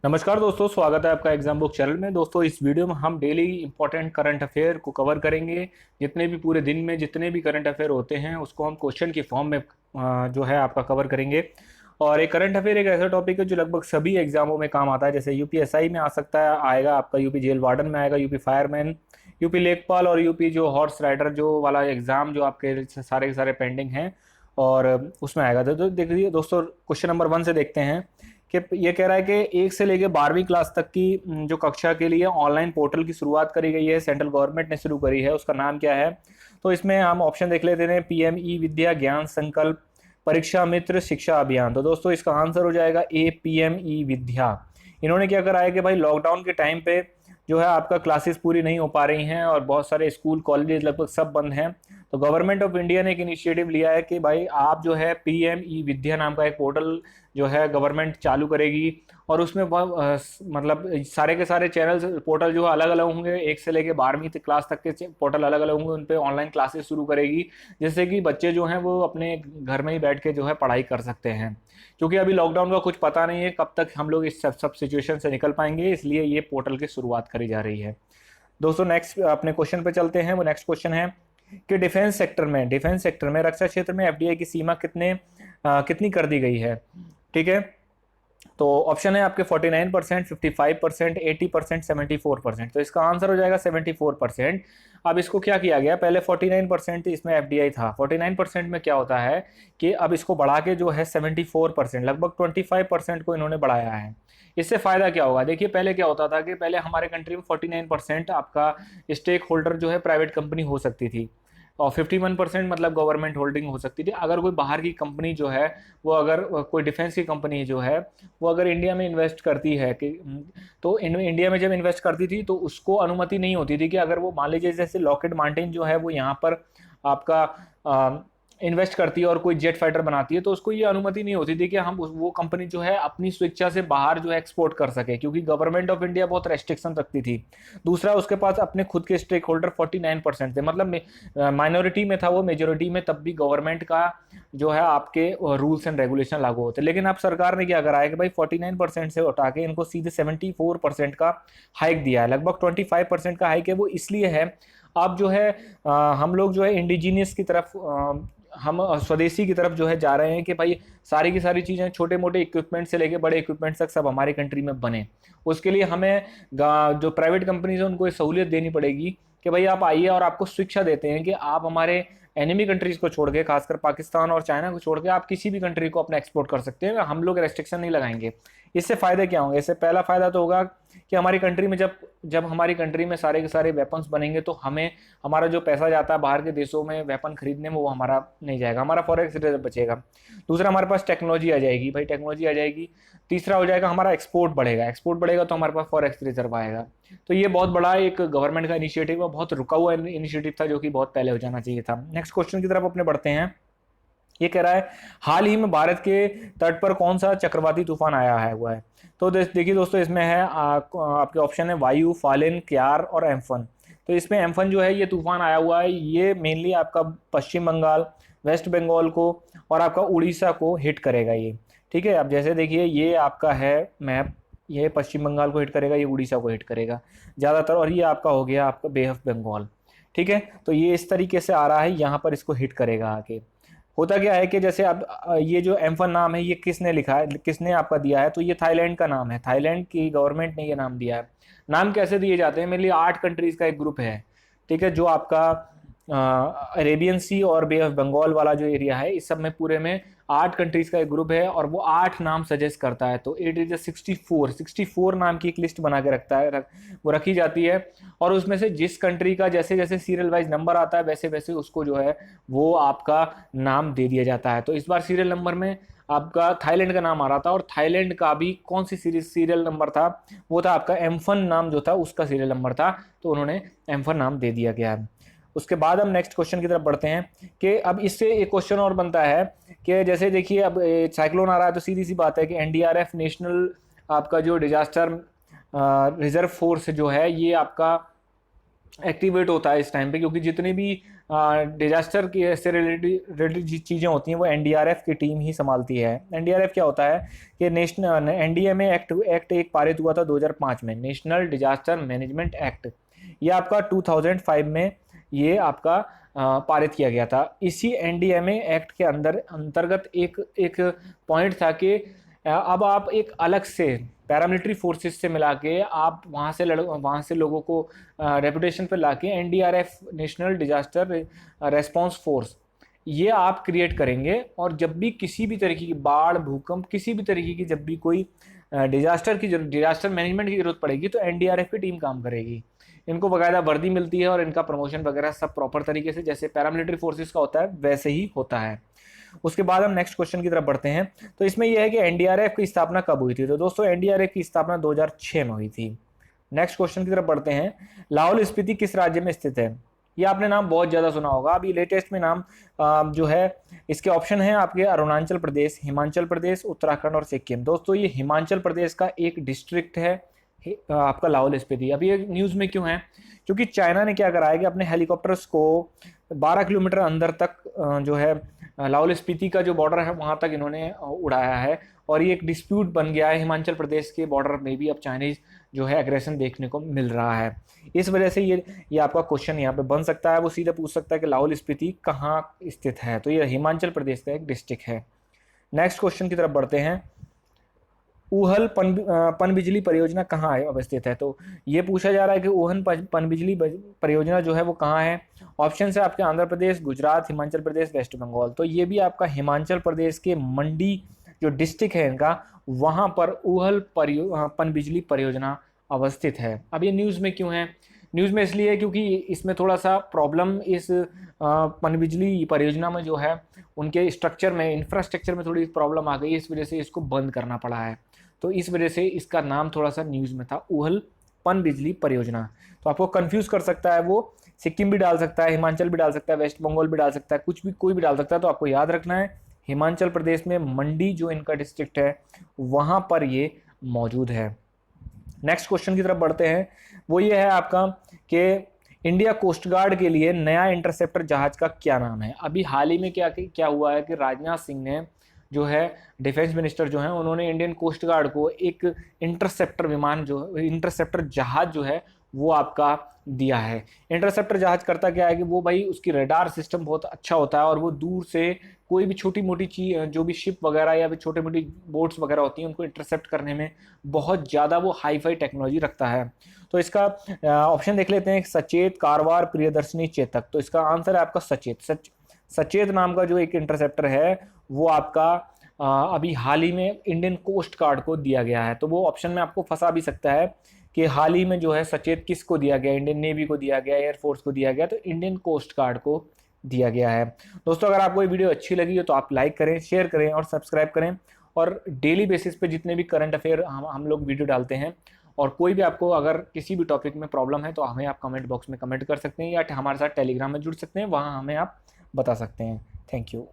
नमस्कार दोस्तों, स्वागत है आपका एग्जाम बुक चैनल में। दोस्तों, इस वीडियो में हम डेली इंपॉर्टेंट करंट अफेयर को कवर करेंगे। जितने भी पूरे दिन में जितने भी करंट अफेयर होते हैं उसको हम क्वेश्चन की फॉर्म में जो है आपका कवर करेंगे। और एक करंट अफेयर एक ऐसा टॉपिक है जो लगभग सभी एग्जामों में काम आता है। जैसे यूपीएसआई में आ सकता है, आएगा आपका यूपी जेल वार्डन में आएगा, यूपी फायरमैन, यूपी लेखपाल और यूपी जो हॉर्स राइडर जो वाला एग्जाम जो आपके सारे के सारे पेंडिंग हैं और उसमें आएगा। तो देखिए दोस्तों, क्वेश्चन नंबर 1 से देखते हैं कि ये कह रहा है कि 1 से लेकर 12वीं क्लास तक की जो कक्षा के लिए ऑनलाइन पोर्टल की शुरुआत करी गई है, सेंट्रल गवर्नमेंट ने शुरू करी है। उसका नाम क्या है? तो इसमें हम ऑप्शन देख लेते हैं, पीएम ई विद्या ज्ञान संकल्प, परीक्षा मित्र, शिक्षा अभियान। तो दोस्तों इसका आंसर हो जाएगा ए, पीएम ई विद्या। इन्होंने क्या करा है कि भाई लॉकडाउन के टाइम पे जो है आपका क्लासेस पूरी नहीं हो पा रही हैं और बहुत सारे स्कूल कॉलेजेस लगभग सब बंद हैं। तो गवर्नमेंट ऑफ इंडिया ने एक इनिशिएटिव लिया है कि भाई आप जो है पीएम ई विद्या नाम का एक पोर्टल जो है गवर्नमेंट चालू करेगी। और उसमें मतलब सारे के सारे चैनल्स पोर्टल जो है अलग अलग होंगे, 1 से लेकर 12वीं क्लास तक के पोर्टल अलग अलग होंगे, उन पे ऑनलाइन क्लासेस शुरू करेगी, जिससे कि बच्चे जो हैं वो अपने घर में ही बैठ के जो है पढ़ाई कर सकते हैं। क्योंकि अभी लॉकडाउन का कुछ पता नहीं है कब तक हम लोग इस सब सिचुएशन से निकल पाएंगे, इसलिए ये पोर्टल की शुरुआत करी जा रही है। दोस्तों नेक्स्ट अपने क्वेश्चन पे चलते हैं। वो नेक्स्ट क्वेश्चन है कि डिफेंस सेक्टर में रक्षा क्षेत्र में एफडीआई की सीमा कितनी कर दी गई है। ठीक है, तो ऑप्शन है आपके 49%, 55%, 80%, 74%। तो इसका आंसर हो जाएगा 74%। अब इसको क्या किया गया, पहले 49% इसमें एफडीआई था। 49% में क्या होता है कि अब इसको बढ़ा के जो है 74%, लगभग 25% को इन्होंने बढ़ाया है। इससे फायदा क्या होगा? देखिए पहले क्या होता था कि पहले हमारे कंट्री में 49% आपका स्टेक होल्डर जो है प्राइवेट कंपनी हो सकती थी और 51% मतलब गवर्नमेंट होल्डिंग हो सकती थी। अगर कोई बाहर की कंपनी जो है वो अगर कोई डिफेंस की कंपनी जो है वो अगर इंडिया में इन्वेस्ट करती है कि तो इंडिया में जब इन्वेस्ट करती थी तो उसको अनुमति नहीं होती थी कि अगर वो मान लीजिए जैसे लॉकहीड मार्टिन जो है वो यहाँ पर आपका इन्वेस्ट करती है और कोई जेट फाइटर बनाती है, तो उसको ये अनुमति नहीं होती थी कि हम वो कंपनी जो है अपनी स्वेच्छा से बाहर जो है एक्सपोर्ट कर सके, क्योंकि गवर्नमेंट ऑफ इंडिया बहुत रेस्ट्रिक्शन रखती थी। दूसरा, उसके पास अपने खुद के स्टेक होल्डर 49% थे, मतलब माइनॉरिटी में था वो, मेजोरिटी में तब भी गवर्नमेंट का जो है आपके रूल्स एंड रेगुलेशन लागू होते। लेकिन अब सरकार ने क्या करा है कि भाई 49% से उठा के इनको सीधे 74% का हाइक दिया है। लगभग 25% का हाइक है वो इसलिए है, अब जो है हम लोग जो है इंडिजीनियस की तरफ हम स्वदेशी की तरफ जो है जा रहे हैं कि भाई सारी की सारी चीज़ें, छोटे मोटे इक्विपमेंट से लेके बड़े इक्विपमेंट तक सब हमारी कंट्री में बने। उसके लिए हमें जो प्राइवेट कंपनीज है उनको सहूलियत देनी पड़ेगी कि भाई आप आइए, और आपको शिक्षा देते हैं कि आप हमारे एनिमी कंट्रीज को छोड़ के, खासकर पाकिस्तान और चाइना को छोड़ के, आप किसी भी कंट्री को अपना एक्सपोर्ट कर सकते हैं, हम लोग रेस्ट्रिक्शन नहीं लगाएंगे। इससे फायदे क्या होंगे? इससे पहला फायदा तो होगा कि हमारी कंट्री में जब जब हमारी कंट्री में सारे के सारे वेपन्स बनेंगे तो हमें हमारा जो पैसा जाता है बाहर के देशों में वेपन खरीदने में वो हमारा नहीं जाएगा, हमारा फॉरेक्स रिजर्व बचेगा। दूसरा, हमारे पास टेक्नोलॉजी आ जाएगी, भाई टेक्नोलॉजी आ जाएगी। तीसरा हो जाएगा हमारा एक्सपोर्ट बढ़ेगा, एक्सपोर्ट बढ़ेगा तो हमारे पास फॉरेक्स रिजर्व आएगा। तो ये बहुत बड़ा एक गवर्नमेंट का इनिशिएटिव है, बहुत रुका हुआ इनिशिएटिव था जो कि बहुत पहले हो जाना चाहिए था। नेक्स्ट क्वेश्चन की तरफ अपने बढ़ते हैं। ये कह रहा है हाल ही में भारत के तट पर कौन सा चक्रवाती तूफान आया है हुआ है। तो देखिए दोस्तों, इसमें है आपके ऑप्शन है वायु, फालिन, क्यार और एम्फन। तो इसमें एम्फन जो है ये तूफान आया हुआ है, ये मेनली आपका पश्चिम बंगाल, वेस्ट बंगाल को और आपका उड़ीसा को हिट करेगा ये। ठीक है, अब जैसे देखिए ये आपका है मैप, ये पश्चिम बंगाल को हिट करेगा, ये उड़ीसा को हिट करेगा ज़्यादातर, और ये आपका हो गया आपका बे ऑफ बंगाल। ठीक है, तो ये इस तरीके से आ रहा है, यहाँ पर इसको हिट करेगा आके। होता क्या है कि जैसे अब ये जो एम्फन नाम है ये किसने लिखा है, किसने आपका दिया है? तो ये थाईलैंड का नाम है, थाईलैंड की गवर्नमेंट ने ये नाम दिया है। नाम कैसे दिए जाते हैं? मेनली 8 कंट्रीज का एक ग्रुप है। ठीक है, जो आपका अरेबियन सी और बे ऑफ बंगाल वाला जो एरिया है, इस सब में पूरे में 8 कंट्रीज का एक ग्रुप है और वो 8 नाम सजेस्ट करता है। तो इट इज 64 नाम की एक लिस्ट बना के रखता है, वो रखी जाती है। और उसमें से जिस कंट्री का जैसे जैसे सीरियल वाइज नंबर आता है वैसे वैसे उसको जो है वो आपका नाम दे दिया जाता है। तो इस बार सीरियल नंबर में आपका थाईलैंड का नाम आ रहा था, और थाईलैंड का भी कौन सी सीरियल नंबर था? वो था आपका एम्फन नाम जो था उसका सीरियल नंबर था, तो उन्होंने एम्फन नाम दे दिया गया है। उसके बाद हम नेक्स्ट क्वेश्चन की तरफ बढ़ते हैं कि अब इससे एक क्वेश्चन और बनता है कि जैसे देखिए अब साइक्लोन आ रहा है, तो सीधी सी बात है कि एनडीआरएफ, नेशनल आपका जो डिजास्टर रिजर्व फोर्स जो है ये आपका एक्टिवेट होता है इस टाइम पे, क्योंकि जितने भी डिजास्टर की से रिलेटेड चीज़ें होती हैं वो एनडीआरएफ की टीम ही संभालती है। एनडीआरएफ क्या होता है कि नेशनल एनडीएमए एक्ट एक पारित हुआ था 2005 में, नेशनल डिजास्टर मैनेजमेंट एक्ट। ये आपका 2005 में ये आपका पारित किया गया था। इसी एनडीएमए एक्ट के अंतर्गत एक एक पॉइंट था कि अब आप एक अलग से पैरामिलिट्री फोर्सेस से मिला के आप वहाँ से लोगों को रेपुटेशन पे लाके NDRF, national disaster response force, ये आप क्रिएट करेंगे। और जब भी किसी भी तरीके की बाढ़, भूकंप, किसी भी तरीके की जब भी कोई डिजास्टर मैनेजमेंट की जरूरत पड़ेगी तो एनडीआरएफ की टीम काम करेगी। इनको बाकायदा वर्दी मिलती है और इनका प्रमोशन वगैरह सब प्रॉपर तरीके से जैसे पैरामिलिट्री फोर्सेस का होता है वैसे ही होता है। उसके बाद हम नेक्स्ट क्वेश्चन की तरफ बढ़ते हैं। तो इसमें यह है कि एनडीआरएफ की स्थापना कब हुई थी? तो दोस्तों एनडीआरएफ की स्थापना 2006 में हुई थी। नेक्स्ट क्वेश्चन की तरफ बढ़ते हैं। लाहौल स्पीति किस राज्य में स्थित है? ये आपने नाम बहुत ज़्यादा सुना होगा। अभी लेटेस्ट में नाम जो है इसके ऑप्शन है आपके अरुणाचल प्रदेश, हिमाचल प्रदेश, उत्तराखंड और सिक्किम। दोस्तों ये हिमाचल प्रदेश का एक डिस्ट्रिक्ट है आपका लाहौल स्पीति। अभी ये न्यूज़ में क्यों है? क्योंकि चाइना ने क्या करा है कि अपने हेलीकॉप्टर्स को 12 किलोमीटर अंदर तक जो है लाहौल स्पीति का जो बॉर्डर है वहाँ तक इन्होंने उड़ाया है और ये एक डिस्प्यूट बन गया है। हिमाचल प्रदेश के बॉर्डर में भी अब चाइनीज जो है एग्रेशन देखने को मिल रहा है। इस वजह से ये आपका क्वेश्चन यहाँ पे बन सकता है। वो सीधे पूछ सकता है कि लाहौल स्पीति कहाँ स्थित है, तो ये हिमाचल प्रदेश का एक डिस्ट्रिक्ट है। नेक्स्ट क्वेश्चन की तरफ बढ़ते हैं। ऊहल पनबिजली परियोजना कहाँ है अवस्थित है? तो ये पूछा जा रहा है कि ऊहल पनबिजली परियोजना जो है वो कहाँ है। ऑप्शन है आपके आंध्र प्रदेश, गुजरात, हिमाचल प्रदेश, वेस्ट बंगाल। तो ये भी आपका हिमाचल प्रदेश के मंडी जो डिस्ट्रिक्ट है इनका, वहाँ पर ऊहल पनबिजली परियोजना अवस्थित है। अब ये न्यूज़ में क्यों है? न्यूज़ में इसलिए है क्योंकि इसमें थोड़ा सा प्रॉब्लम इस पनबिजली परियोजना में जो है उनके स्ट्रक्चर में, इंफ्रास्ट्रक्चर में थोड़ी प्रॉब्लम आ गई, इस वजह से इसको बंद करना पड़ा है। तो इस वजह से इसका नाम थोड़ा सा न्यूज़ में था, ऊहल पनबिजली परियोजना। तो आपको कंफ्यूज कर सकता है वो, सिक्किम भी डाल सकता है, हिमाचल भी डाल सकता है, वेस्ट बंगाल भी डाल सकता है, कुछ भी कोई भी डाल सकता है। तो आपको याद रखना है हिमाचल प्रदेश में मंडी जो इनका डिस्ट्रिक्ट है वहाँ पर ये मौजूद है। नेक्स्ट क्वेश्चन की तरफ बढ़ते हैं। वो ये है आपका कि इंडिया कोस्ट गार्ड के लिए नया इंटरसेप्टर जहाज का क्या नाम है? अभी हाल ही में क्या हुआ है कि राजनाथ सिंह ने जो है डिफेंस मिनिस्टर जो हैं उन्होंने इंडियन कोस्ट गार्ड को एक इंटरसेप्टर जहाज जो है वो आपका दिया है। इंटरसेप्टर जहाज करता क्या है कि वो भाई उसकी रडार सिस्टम बहुत अच्छा होता है और वो दूर से कोई भी छोटी मोटी चीज, जो भी शिप वगैरह या भी छोटी मोटी बोट्स वगैरह होती हैं उनको इंटरसेप्ट करने में बहुत ज़्यादा वो हाई फाई टेक्नोलॉजी रखता है। तो इसका ऑप्शन देख लेते हैं, सचेत, कारवार, प्रियदर्शनी, चेतक। तो इसका आंसर है आपका सचेत। सचेत नाम का जो एक इंटरसेप्टर है वो आपका अभी हाल ही में इंडियन कोस्ट गार्ड को दिया गया है। तो वो ऑप्शन में आपको फंसा भी सकता है कि हाल ही में जो है सचेत किसको दिया गया, इंडियन नेवी को दिया गया, एयरफोर्स को दिया गया, तो इंडियन कोस्ट गार्ड को दिया गया है। दोस्तों अगर आपको ये वीडियो अच्छी लगी हो तो आप लाइक करें, शेयर करें और सब्सक्राइब करें। और डेली बेसिस पे जितने भी करंट अफेयर हम लोग वीडियो डालते हैं, और कोई भी आपको अगर किसी भी टॉपिक में प्रॉब्लम है तो हमें आप कमेंट बॉक्स में कमेंट कर सकते हैं या हमारे साथ टेलीग्राम में जुड़ सकते हैं, वहाँ हमें आप बता सकते हैं। Thank you.